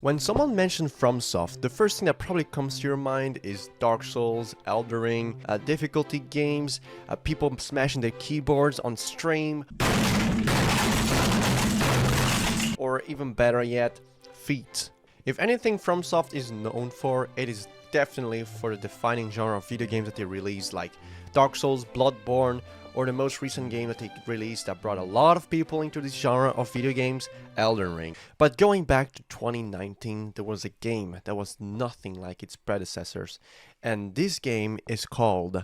When someone mentions FromSoft, the first thing that probably comes to your mind is Dark Souls, Elden Ring, difficulty games, people smashing their keyboards on stream, or even better yet, feet. If anything FromSoft is known for, it is definitely for the defining genre of video games that they released, like Dark Souls, Bloodborne, or the most recent game that they released that brought a lot of people into this genre of video games, Elden Ring. But going back to 2019, there was a game that was nothing like its predecessors, and this game is called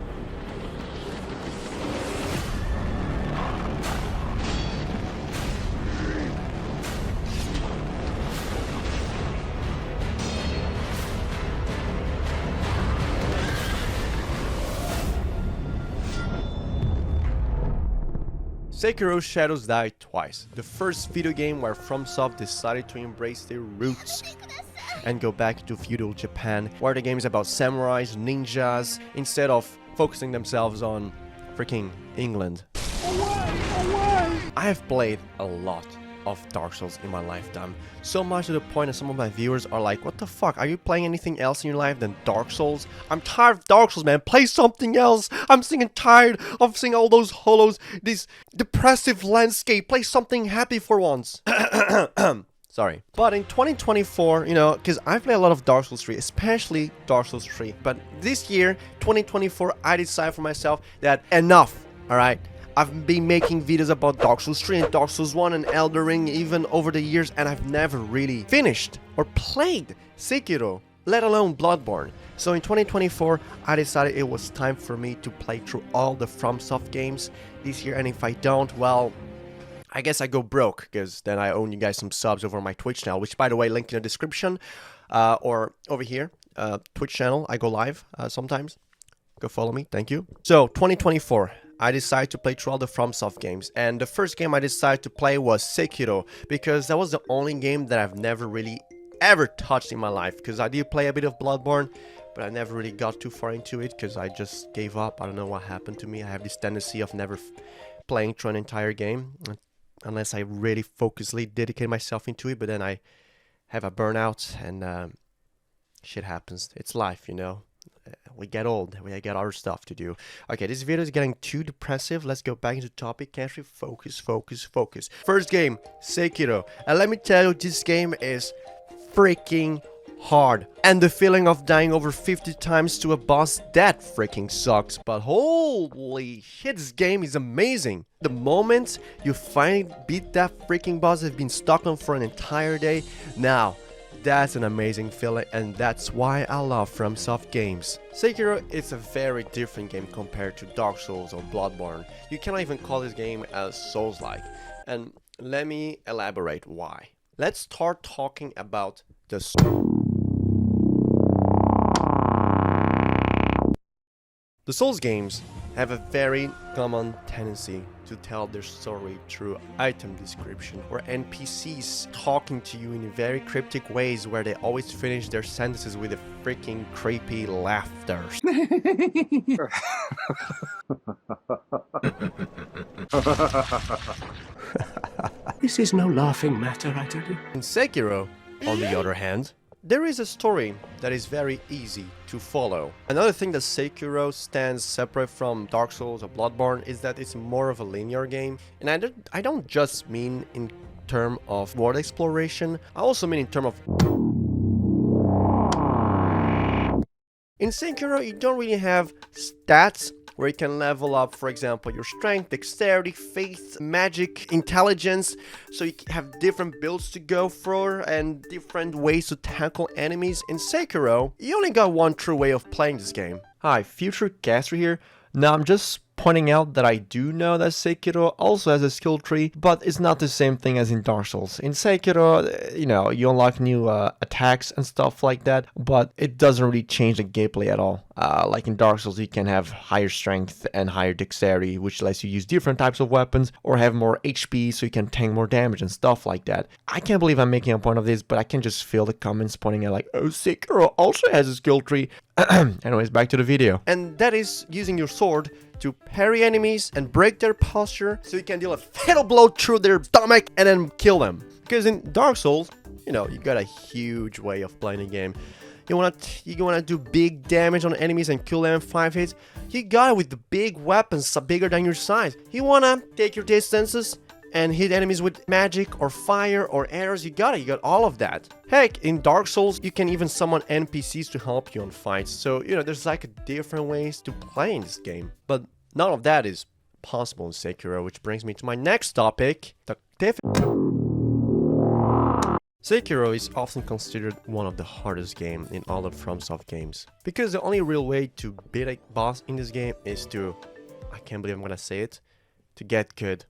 Sekiro Shadows Die Twice, the first video game where FromSoft decided to embrace their roots and go back to feudal Japan, where the game is about samurais, ninjas, instead of focusing themselves on freaking England. I have played a lot of Dark Souls in my lifetime, so much to the point that some of my viewers are like, what the fuck, are you playing anything else in your life than Dark Souls? I'm tired of Dark Souls, man, play something else. I'm sick and tired of seeing all those holos, this depressive landscape, play something happy for once. Sorry. But in 2024, you know, because I play a lot of Dark Souls 3, especially Dark Souls 3, but this year, 2024, I decided for myself that enough, alright? I've been making videos about Dark Souls 3 and Dark Souls 1 and Elden Ring even over the years, and I've never really finished or played Sekiro, let alone Bloodborne. So in 2024, I decided it was time for me to play through all the FromSoft games this year, and if I don't, well, I guess I go broke, because then I own you guys some subs over my Twitch channel, which, by the way, link in the description, or over here, Twitch channel. I go live sometimes. Go follow me, thank you. So, 2024. I decided to play through all the FromSoft games, and the first game I decided to play was Sekiro, because that was the only game that I've never really ever touched in my life, because I did play a bit of Bloodborne, but I never really got too far into it, because I just gave up. I don't know what happened to me. I have this tendency of never playing through an entire game, unless I really focusedly dedicate myself into it, but then I have a burnout, and shit happens. It's life, you know. We get old, we get other stuff to do. Okay, this video is getting too depressive. Let's go back into the topic. Can't we focus. First game, Sekiro. And let me tell you, this game is freaking hard. And the feeling of dying over 50 times to a boss, that freaking sucks. But holy shit, this game is amazing. The moment you finally beat that freaking boss that has been stuck on for an entire day, now that's an amazing feeling, and that's why I love FromSoft games. Sekiro is a very different game compared to Dark Souls or Bloodborne. You cannot even call this game as Souls-like. And let me elaborate why. Let's start talking about the Souls games have a very common tendency to tell their story through item description, or NPCs talking to you in very cryptic ways where they always finish their sentences with a freaking creepy laughter. This is no laughing matter, I tell you. In Sekiro, on the other hand, there is a story that is very easy to follow. Another thing that Sekiro stands separate from Dark Souls or Bloodborne is that it's more of a linear game. And I don't just mean in terms of world exploration, I also mean in terms of... In Sekiro, you don't really have stats where you can level up, for example, your strength, dexterity, faith, magic, intelligence. So you have different builds to go for and different ways to tackle enemies. In Sekiro, you only got one true way of playing this game. Hi, Future Caster here. Now I'm just pointing out that I do know that Sekiro also has a skill tree, but it's not the same thing as in Dark Souls. In Sekiro, you know, you unlock new attacks and stuff like that, but it doesn't really change the gameplay at all. Like in Dark Souls, you can have higher strength and higher dexterity, which lets you use different types of weapons, or have more HP so you can tank more damage and stuff like that. I can't believe I'm making a point of this, but I can just feel the comments pointing at like, oh, Sekiro also has a skill tree. Anyways, back to the video. And that is using your sword to parry enemies and break their posture so you can deal a fatal blow through their stomach and then kill them. Because in Dark Souls, you know, you got a huge way of playing the game. You wanna do big damage on enemies and kill them in 5 hits? You got it with the big weapons bigger than your size. You wanna take your distances and hit enemies with magic or fire or arrows? You got all of that. Heck, in Dark Souls, you can even summon NPCs to help you on fights. So, you know, there's like different ways to play in this game. But none of that is possible in Sekiro, which brings me to my next topic, the Sekiro is often considered one of the hardest games in all of FromSoft games, because the only real way to beat a boss in this game is to, I can't believe I'm gonna say it, to get good.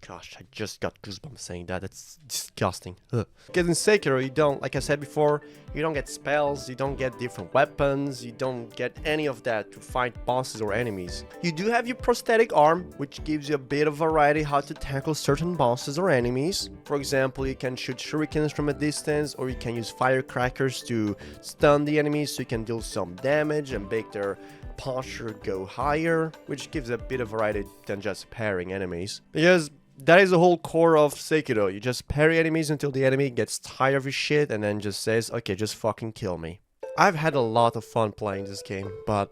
Gosh, I just got goosebumps saying that. It's disgusting. Ugh. Because in Sekiro, you don't, like I said before, you don't get spells, you don't get different weapons, you don't get any of that to fight bosses or enemies. You do have your prosthetic arm, which gives you a bit of variety how to tackle certain bosses or enemies. For example, you can shoot shurikens from a distance, or you can use firecrackers to stun the enemies so you can deal some damage and make their posture go higher, which gives a bit of variety than just parrying enemies. Because that is the whole core of Sekiro. You just parry enemies until the enemy gets tired of your shit and then just says, okay, just fucking kill me. I've had a lot of fun playing this game, but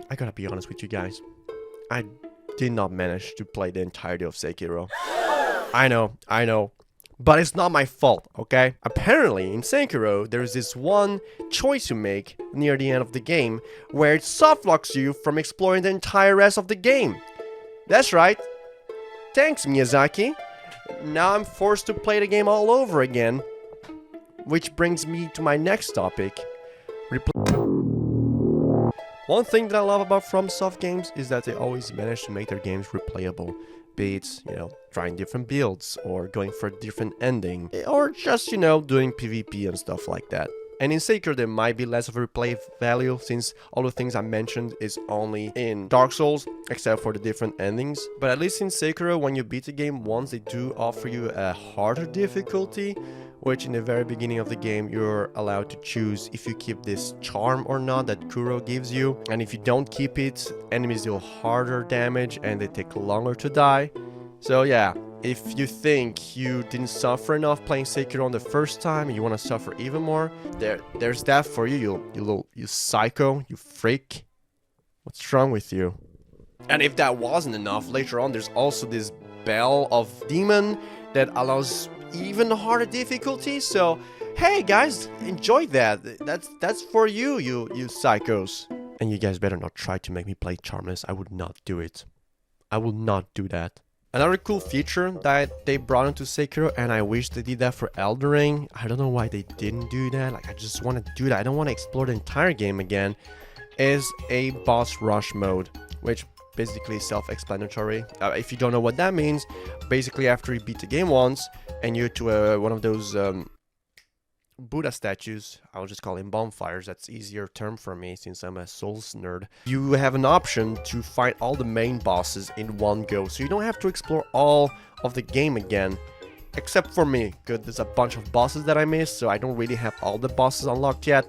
I gotta be honest with you guys. I did not manage to play the entirety of Sekiro. I know. But it's not my fault, okay? Apparently, in Sekiro, there's this one choice you make near the end of the game where it softlocks you from exploring the entire rest of the game. That's right. Thanks, Miyazaki. Now I'm forced to play the game all over again. Which brings me to my next topic. One thing that I love about FromSoft games is that they always manage to make their games replayable. Be it, you know, trying different builds, or going for a different ending, or just, you know, doing PvP and stuff like that. And in Sekiro, there might be less of a replay value, since all the things I mentioned is only in Dark Souls, except for the different endings. But at least in Sekiro, when you beat the game once, they do offer you a harder difficulty, which in the very beginning of the game, you're allowed to choose if you keep this charm or not that Kuro gives you. And if you don't keep it, enemies deal harder damage and they take longer to die. So yeah, if you think you didn't suffer enough playing Sekiro on the first time and you want to suffer even more, there's that for you, you psycho, you freak. What's wrong with you? And if that wasn't enough, later on there's also this Bell of Demon that allows even harder difficulty. So hey guys, enjoy that. That's for you, you psychos. And you guys better not try to make me play Charmless. I would not do it. I will not do that. Another cool feature that they brought into Sekiro, and I wish they did that for Elden Ring. I don't know why they didn't do that. Like, I just want to do that. I don't want to explore the entire game again. Is a boss rush mode, which basically is self-explanatory. If you don't know what that means, basically after you beat the game once and you're to one of those Buddha statues, I'll just call them bonfires, that's easier term for me since I'm a Souls nerd, you have an option to fight all the main bosses in one go, so you don't have to explore all of the game again, except for me, because there's a bunch of bosses that I missed, so I don't really have all the bosses unlocked yet.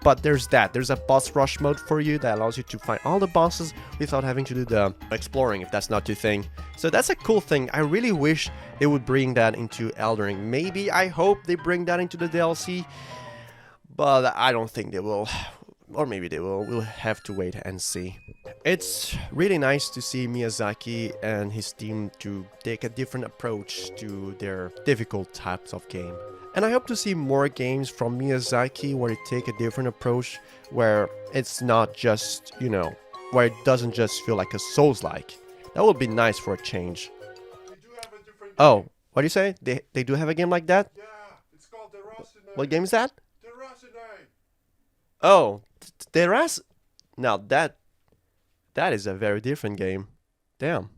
But there's a boss rush mode for you that allows you to find all the bosses without having to do the exploring, if that's not your thing. So that's a cool thing. I really wish they would bring that into Elden Ring. Maybe, I hope they bring that into the DLC, but I don't think they will. Or maybe they will. We'll have to wait and see. It's really nice to see Miyazaki and his team to take a different approach to their difficult types of game. And I hope to see more games from Miyazaki where they take a different approach, where it's not just, you know, where it doesn't just feel like a Souls-like. That would be nice for a change. Oh, what do you say? They do have a game like that? Yeah, it's called the Rasenai. What game is that? The Rasenai. Oh, the Now that is a very different game. Damn.